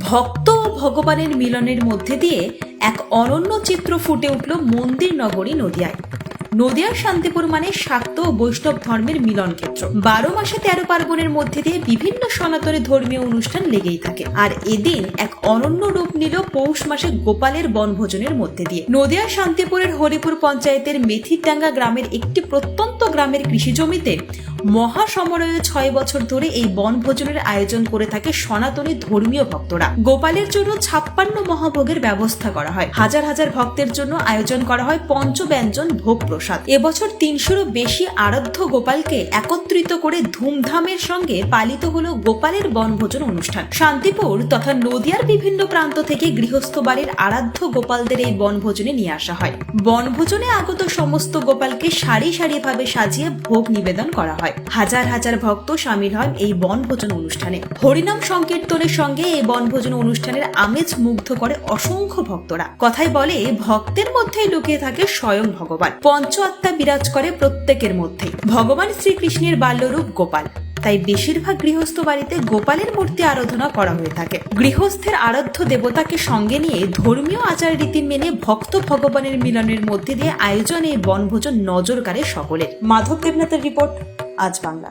ভক্ত ও ভগবানের মিলনের মধ্যে দিয়ে এক অনন্য চিত্র ফুটে উঠল মন্দির নগরী নদিয়ায়। নদিয়ার শান্তিপুর মানে শাক্ত ও বৈষ্ণব ধর্মের মিলন ক্ষেত্র। 12 মাসে 13 পার্বণের মধ্যে দিয়ে বিভিন্ন সনাতনী ধর্মীয় অনুষ্ঠান লেগেই থাকে। আর এদিন এক অনন্য রূপ নিল পৌষ মাসে গোপালের বনভোজনের মধ্যে দিয়ে। নদিয়ার শান্তিপুরের হরিপুর পঞ্চায়েতের মেথিরডাঙ্গা গ্রামের একটি প্রত্যন্ত গ্রামের কৃষি জমিতে মহাসমরয়ে 6 বছর ধরে এই বনভোজনের আয়োজন করে থাকে সনাতনী ধর্মীয় ভক্তরা। গোপালের জন্য 56 মহাভোগের ব্যবস্থা করা হয়। হাজার হাজার ভক্তের জন্য আয়োজন করা হয় পঞ্চব্যঞ্জন ভোগ প্রসাদ। এবছর 300-ও বেশি আরাধ্য গোপালকে একত্রিত করে ধুমধামের সঙ্গে পালিত হলো গোপালের বনভোজন অনুষ্ঠান। শান্তিপুর তথা নদিয়ার বিভিন্ন প্রান্ত থেকে গৃহস্থ বাড়ির আরাধ্য গোপালদের এই বনভোজনে নিয়ে আসা হয়। বনভোজনে আগত সমস্ত গোপালকে সারি সারি ভাবে সাজিয়ে ভোগ নিবেদন করা হয়। হাজার হাজার ভক্ত সামিল হয় এই বনভোজন অনুষ্ঠানে। হরিনাম সংকীর্তনের সঙ্গে এই বনভোজন অনুষ্ঠানের আমেজ মুগ্ধ করে অসংখ্য ভক্তরা। কথায় বলে, ভক্তের মধ্যেই লুকিয়ে থাকে স্বয়ং ভগবান। পঞ্চ আত্মা বিরাজ করে প্রত্যেকের মধ্যেই। ভগবান শ্রীকৃষ্ণের বাল্যরূপ গোপাল, তাই বেশিরভাগ গৃহস্থ বাড়িতে গোপালের মূর্তি আরাধনা করা হয়ে থাকে। গৃহস্থের আরাধ্য দেবতাকে সঙ্গে নিয়ে ধর্মীয় আচার রীতি মেনে ভক্ত ভগবানের মিলনের মধ্যে দিয়ে আয়োজন এই বনভোজন নজর কাড়ে সকলের। মাধব দেবনাথের রিপোর্ট, আজ বাংলা।